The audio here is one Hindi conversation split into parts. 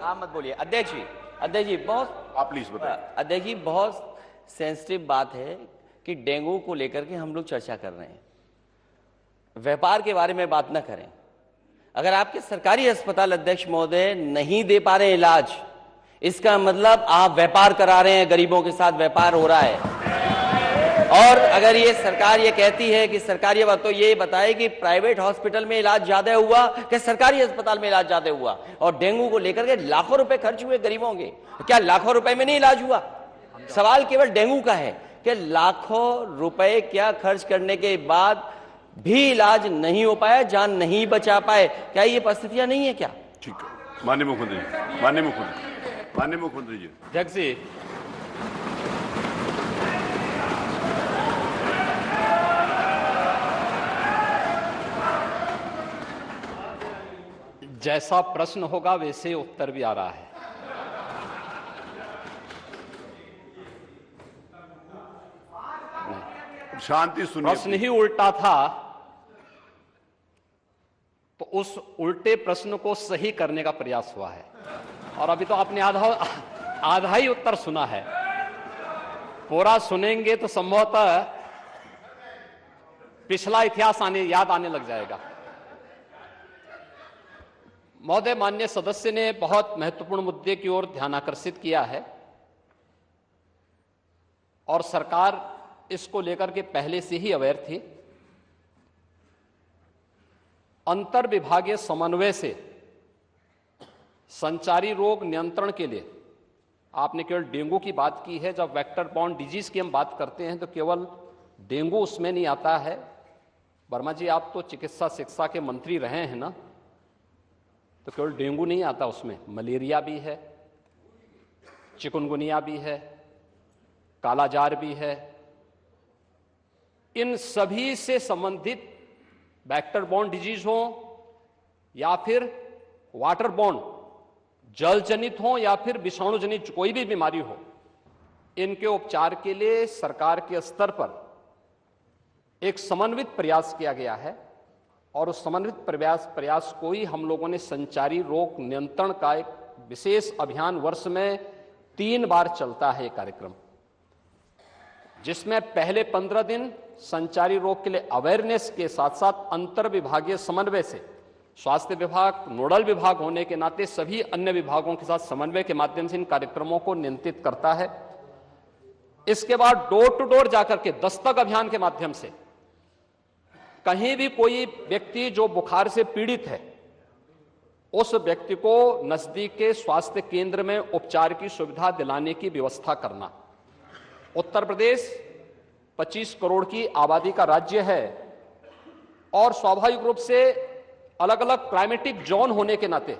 आप मत बोलिए अध्यक्ष जी बहुत आप प्लीज बताइए। अध्यक्ष जी बहुत सेंसिटिव बात है कि डेंगू को लेकर के हम लोग चर्चा कर रहे हैं, व्यापार के बारे में बात ना करें। अगर आपके सरकारी अस्पताल अध्यक्ष महोदय नहीं दे पा रहे इलाज, इसका मतलब आप व्यापार करा रहे हैं, गरीबों के साथ व्यापार हो रहा है। और अगर ये सरकार ये कहती है कि सरकारी, तो ये बताए कि प्राइवेट हॉस्पिटल में इलाज ज्यादा हुआ कि सरकारी अस्पताल में इलाज ज्यादा हुआ। और डेंगू को लेकर के लाखों रुपए खर्च हुए गरीबों के, क्या लाखों रुपए में नहीं इलाज हुआ? सवाल केवल डेंगू का है कि लाखों रुपए क्या खर्च करने के बाद भी इलाज नहीं हो पाया, जान नहीं बचा पाए। क्या ये परिस्थितियां नहीं है क्या? ठीक है, माननीय मुख्यमंत्री जी, माननीय मुख्यमंत्री जी। अध्यक्ष जी, जैसा प्रश्न होगा वैसे उत्तर भी आ रहा है। शांति सुनिए। प्रश्न ही उल्टा था तो उस उल्टे प्रश्न को सही करने का प्रयास हुआ है। और अभी तो आपने आधा ही उत्तर सुना है। पूरा सुनेंगे तो संभवतः पिछला इतिहास याद आने लग जाएगा। महोदय, माननीय सदस्य ने बहुत महत्वपूर्ण मुद्दे की ओर ध्यान आकर्षित किया है और सरकार इसको लेकर के पहले से ही अवेयर थी। अंतर विभागीय समन्वय से संचारी रोग नियंत्रण के लिए, आपने केवल डेंगू की बात की है, जब वेक्टर बॉर्न डिजीज की हम बात करते हैं तो केवल डेंगू उसमें नहीं आता है। वर्मा जी, आप तो चिकित्सा शिक्षा के मंत्री रहे हैं ना, तो केवल डेंगू नहीं आता उसमें, मलेरिया भी है, चिकुनगुनिया भी है, कालाजार भी है। इन सभी से संबंधित वेक्टर बॉर्न डिजीज हो या फिर वाटर बॉर्न, जल जनित हो या फिर विषाणु जनित कोई भी बीमारी हो, इनके उपचार के लिए सरकार के स्तर पर एक समन्वित प्रयास किया गया है। और उस समन्वित प्रयास को ही हम लोगों ने संचारी रोग नियंत्रण का एक विशेष अभियान, वर्ष में 3 बार चलता है कार्यक्रम, जिसमें पहले 15 दिन संचारी रोग के लिए अवेयरनेस के साथ साथ अंतर विभागीय समन्वय से स्वास्थ्य विभाग नोडल विभाग होने के नाते सभी अन्य विभागों के साथ समन्वय के माध्यम से इन कार्यक्रमों को नियंत्रित करता है। इसके बाद डोर टू डोर जाकर के दस्तक अभियान के माध्यम से कहीं भी कोई व्यक्ति जो बुखार से पीड़ित है, उस व्यक्ति को नजदीक के स्वास्थ्य केंद्र में उपचार की सुविधा दिलाने की व्यवस्था करना। उत्तर प्रदेश 25 करोड़ की आबादी का राज्य है और स्वाभाविक रूप से अलग अलग क्लाइमेटिक जोन होने के नाते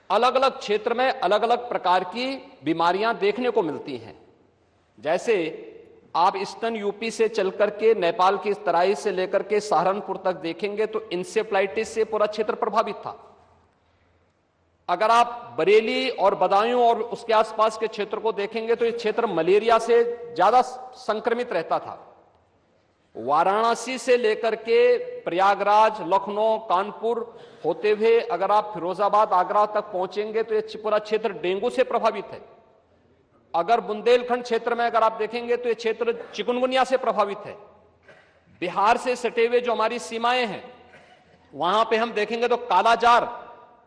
अलग अलग क्षेत्र में अलग अलग प्रकार की बीमारियां देखने को मिलती हैं। जैसे आप ईस्टर्न यूपी से चल करके नेपाल की तराई से लेकर के सहारनपुर तक देखेंगे तो इंसेफ्लाइटिस से पूरा क्षेत्र प्रभावित था। अगर आप बरेली और बदायूं और उसके आसपास के क्षेत्र को देखेंगे तो ये क्षेत्र मलेरिया से ज्यादा संक्रमित रहता था। वाराणसी से लेकर के प्रयागराज, लखनऊ, कानपुर होते हुए अगर आप फिरोजाबाद, आगरा तक पहुंचेंगे तो ये पूरा क्षेत्र डेंगू से प्रभावित है। अगर बुंदेलखंड क्षेत्र में अगर आप देखेंगे तो ये क्षेत्र चिकुनगुनिया से प्रभावित है। बिहार से सटे हुए जो हमारी सीमाएं हैं वहां पे हम देखेंगे तो कालाजार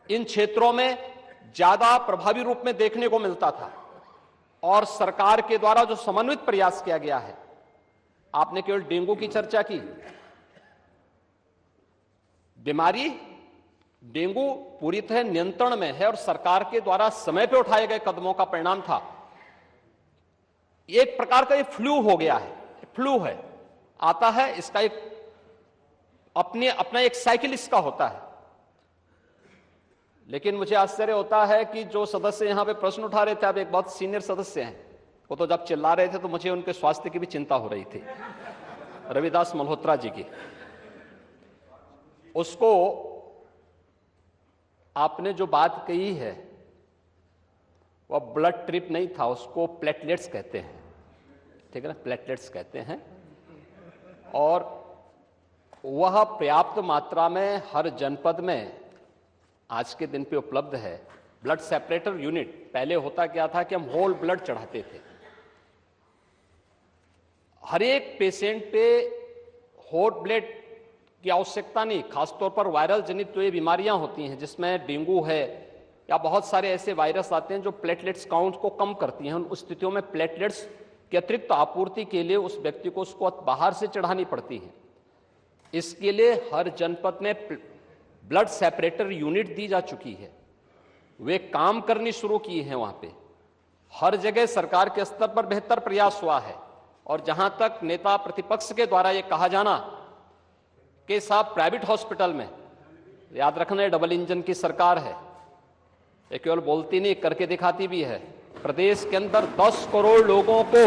इन क्षेत्रों में ज्यादा प्रभावी रूप में देखने को मिलता था। और सरकार के द्वारा जो समन्वित प्रयास किया गया है, आपने केवल डेंगू की चर्चा की, बीमारी डेंगू पूरी तरह नियंत्रण में है और सरकार के द्वारा समय पर उठाए गए कदमों का परिणाम था। एक प्रकार का ये फ्लू हो गया है, फ्लू है, आता है, इसका एक अपना एक साइकिल इसका होता है। लेकिन मुझे आश्चर्य होता है कि जो सदस्य यहां पे प्रश्न उठा रहे थे, आप एक बहुत सीनियर सदस्य हैं, वो तो जब चिल्ला रहे थे तो मुझे उनके स्वास्थ्य की भी चिंता हो रही थी, रविदास मल्होत्रा जी की। उसको आपने जो बात कही है वह ब्लड ट्रिप नहीं था, उसको प्लेटलेट्स कहते हैं, ठीक है ना, प्लेटलेट्स कहते हैं। और वह पर्याप्त मात्रा में हर जनपद में आज के दिन पे उपलब्ध है। ब्लड सेपरेटर यूनिट, पहले होता क्या था कि हम होल ब्लड चढ़ाते थे। हर एक पेशेंट पे होल ब्लड की आवश्यकता नहीं, खासतौर पर वायरल जनित जो ये बीमारियां होती हैं जिसमें डेंगू है या बहुत सारे ऐसे वायरस आते हैं जो प्लेटलेट्स काउंट को कम करती हैं, उन स्थितियों में प्लेटलेट्स की अतिरिक्त आपूर्ति के लिए उस व्यक्ति को उसको बाहर से चढ़ानी पड़ती है। इसके लिए हर जनपद में ब्लड सेपरेटर यूनिट दी जा चुकी है, वे काम करनी शुरू की है। वहां पे हर जगह सरकार के स्तर पर बेहतर प्रयास हुआ है। और जहां तक नेता प्रतिपक्ष के द्वारा यह कहा जाना कि साहब प्राइवेट हॉस्पिटल में, याद रखना डबल इंजन की सरकार है, ये केवल बोलती नहीं करके दिखाती भी है। प्रदेश के अंदर 10 करोड़ लोगों को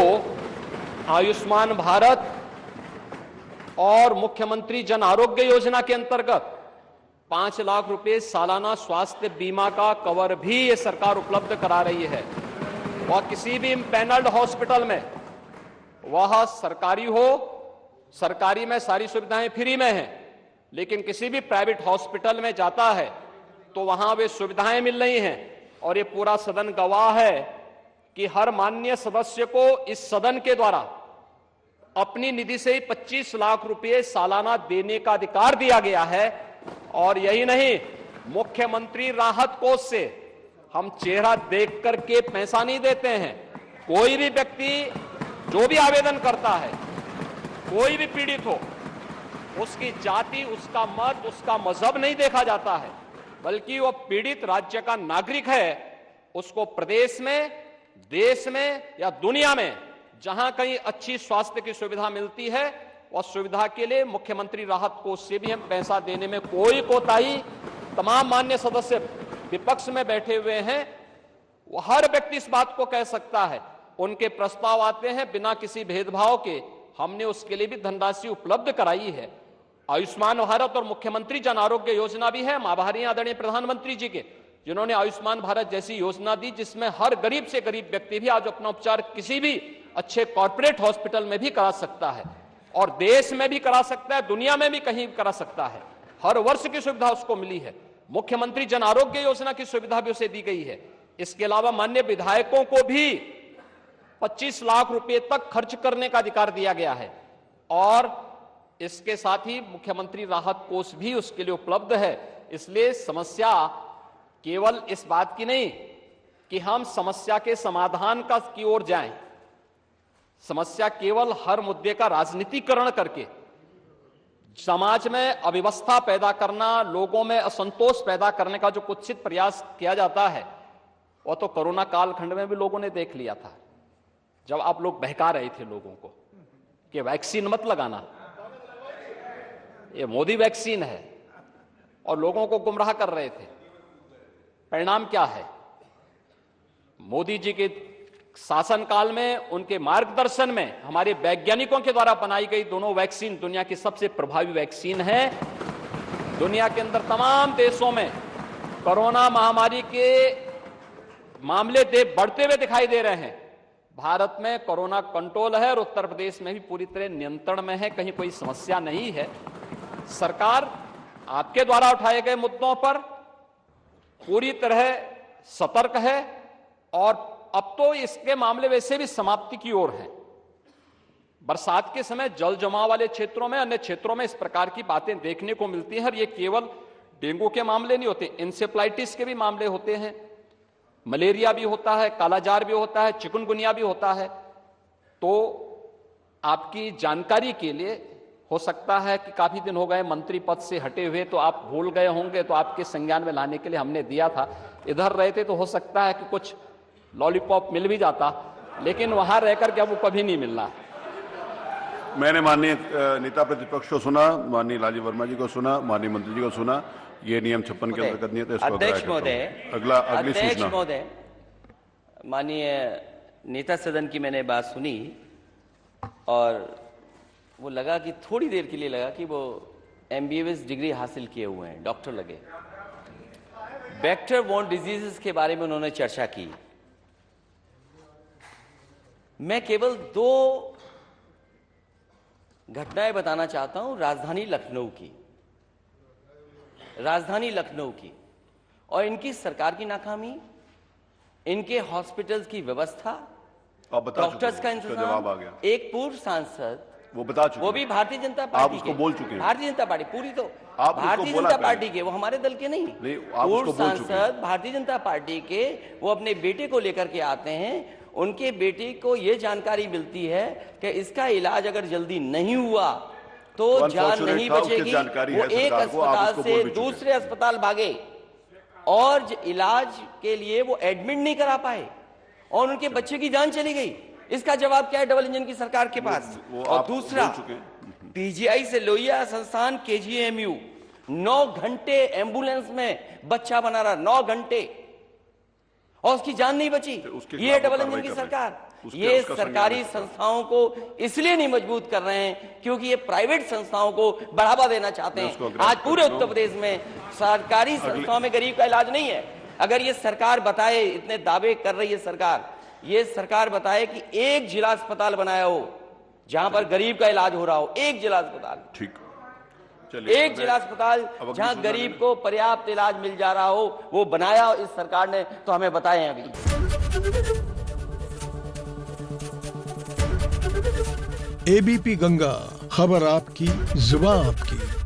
आयुष्मान भारत और मुख्यमंत्री जन आरोग्य योजना के अंतर्गत 5 लाख रुपए सालाना स्वास्थ्य बीमा का कवर भी ये सरकार उपलब्ध करा रही है। वह किसी भी पैनल्ड हॉस्पिटल में, वह सरकारी हो, सरकारी में सारी सुविधाएं फ्री में हैं, लेकिन किसी भी प्राइवेट हॉस्पिटल में जाता है तो वहां वे सुविधाएं मिल रही हैं। और ये पूरा सदन गवाह है कि हर माननीय सदस्य को इस सदन के द्वारा अपनी निधि से ही 25 लाख रुपए सालाना देने का अधिकार दिया गया है। और यही नहीं, मुख्यमंत्री राहत कोष से हम चेहरा देख करके पैसा नहीं देते हैं। कोई भी व्यक्ति जो भी आवेदन करता है, कोई भी पीड़ित हो, उसकी जाति, उसका मत, उसका मजहब नहीं देखा जाता है, बल्कि वह पीड़ित राज्य का नागरिक है। उसको प्रदेश में, देश में या दुनिया में जहां कहीं अच्छी स्वास्थ्य की सुविधा मिलती है, वह सुविधा के लिए मुख्यमंत्री राहत कोष से भी हम पैसा देने में कोई कोताही, तमाम मान्य सदस्य विपक्ष में बैठे हुए हैं, वो हर व्यक्ति इस बात को कह सकता है। उनके प्रस्ताव आते हैं बिना किसी भेदभाव के, हमने उसके लिए भी धनराशि उपलब्ध कराई है। आयुष्मान भारत और मुख्यमंत्री जन आरोग्य योजना भी है, आभारी आदरणीय प्रधानमंत्री जी के, जिन्होंने आयुष्मान भारत जैसी योजना दी जिसमें हर गरीब से गरीब व्यक्ति भी आज अपना उपचार किसी भी अच्छे कॉर्पोरेट हॉस्पिटल में भी करा सकता है, और देश में भी करा सकता है, दुनिया में भी कहीं करा सकता है। हर वर्ष की सुविधा उसको मिली है। मुख्यमंत्री जन आरोग्य योजना की सुविधा भी उसे दी गई है। इसके अलावा माननीय विधायकों को भी 25 लाख रुपए तक खर्च करने का अधिकार दिया गया है। और इसके साथ ही मुख्यमंत्री राहत कोष भी उसके लिए उपलब्ध है। इसलिए समस्या केवल इस बात की नहीं कि हम समस्या के समाधान की ओर जाएं, समस्या केवल हर मुद्दे का राजनीतिकरण करके समाज में अव्यवस्था पैदा करना, लोगों में असंतोष पैदा करने का जो कुत्सित प्रयास किया जाता है, वह तो कोरोना कालखंड में भी लोगों ने देख लिया था, जब आप लोग बहका रहे थे लोगों को कि वैक्सीन मत लगाना, ये मोदी वैक्सीन है, और लोगों को गुमराह कर रहे थे। परिणाम क्या है? मोदी जी के शासनकाल में, उनके मार्गदर्शन में हमारे वैज्ञानिकों के द्वारा बनाई गई दोनों वैक्सीन दुनिया की सबसे प्रभावी वैक्सीन है। दुनिया के अंदर तमाम देशों में कोरोना महामारी के मामले बढ़ते हुए दिखाई दे रहे हैं। भारत में कोरोना कंट्रोल है और उत्तर प्रदेश में भी पूरी तरह नियंत्रण में है, कहीं कोई समस्या नहीं है। सरकार आपके द्वारा उठाए गए मुद्दों पर पूरी तरह सतर्क है, और अब तो इसके मामले वैसे भी समाप्ति की ओर हैं। बरसात के समय जल जमाव वाले क्षेत्रों में, अन्य क्षेत्रों में इस प्रकार की बातें देखने को मिलती हैं। और ये केवल डेंगू के मामले नहीं होते, इंसेफ्लाइटिस के भी मामले होते हैं, मलेरिया भी होता है, कालाजार भी होता है, चिकनगुनिया भी होता है। तो आपकी जानकारी के लिए, हो सकता है कि काफी दिन हो गए मंत्री पद से हटे हुए, तो आप भूल गए होंगे, तो आपके संज्ञान में लाने के लिए हमने दिया था। इधर रहते तो हो सकता है कि कुछ लॉलीपॉप मिल भी जाता, लेकिन वहां रहकर के अब वो कभी नहीं मिलना। मैंने माननीय नेता प्रतिपक्ष को सुना, माननीय लालजी वर्मा जी को सुना, माननीय मंत्री जी को सुना। ये नियम 56 के अंतर्गत नहीं है, तो इसको अध्यक्ष महोदय, अगली सूचना। महोदय, माननीय नेता सदन की मैंने बात सुनी और वो लगा कि थोड़ी देर के लिए लगा कि वो MBBS डिग्री हासिल किए हुए हैं, डॉक्टर लगे। वेक्टर बोर्न डिजीजेस के बारे में उन्होंने चर्चा की। मैं केवल 2 घटनाएं बताना चाहता हूं राजधानी लखनऊ की। और इनकी सरकार की नाकामी, इनके हॉस्पिटल्स की व्यवस्था, आप बता चुके डॉक्टर्स का हैं, उसका जवाब आ इंतजाम। गया। एक पूर्व सांसद, वो बता चुके वो हैं। भी भारतीय जनता आप पार्टी उसको बोल चुके हैं। भारतीय जनता पार्टी पूरी तो आप उसको भारतीय बोला जनता पहले। पार्टी के, वो हमारे दल के नहीं। आप पूर्व उसको बोल चुके हैं। सांसद भारतीय जनता पार्टी के, वो अपने बेटे को लेकर के आते हैं। उनके बेटे को ये जानकारी मिलती है कि इसका इलाज अगर जल्दी नहीं हुआ तो जान unfortunate नहीं था, उसकी बचेगी। जानकारी वो है एक सरकार को, आप अस्पताल उसको से बोल भी चुके हैं। दूसरे अस्पताल भागे और इलाज के लिए वो एडमिट नहीं करा पाए और उनके बच्चे की जान चली गई। इसका जवाब क्या है डबल इंजन की सरकार के पास? वो और आप दूसरा, बोल चुके हैं। पीजीआई से लोहिया संस्थान केजीएमयू 9 घंटे एम्बुलेंस में बच्चा बना रहा, 9 घंटे, और उसकी जान नहीं बची। उसके ये खिलाफ डबल कार्रवाई इंजन की कर रहे हैं। सरकार। उसके- ये उसका सरकारी संज्ञान लेते हैं। संस्थाओं को इसलिए नहीं मजबूत कर रहे हैं क्योंकि ये प्राइवेट संस्थाओं को बढ़ावा देना चाहते मैं उसको हैं। अग्राह्य आज पूरे करता हूं। उत्तर प्रदेश में सरकारी संस्थाओं में गरीब का इलाज नहीं है। अगर ये सरकार बताए, इतने दावे कर रही है सरकार, ये सरकार बताए कि एक जिला अस्पताल बनाया हो जहां पर गरीब का इलाज हो रहा हो, एक जिला अस्पताल, ठीक, चलिए। एक जिला अस्पताल अगली जहां सूचना गरीब दें। को पर्याप्त इलाज मिल जा रहा हो, वो बनाया हो इस सरकार ने, तो हमें बताएं अभी। एबीपी गंगा, खबर आपकी, जुबान आपकी।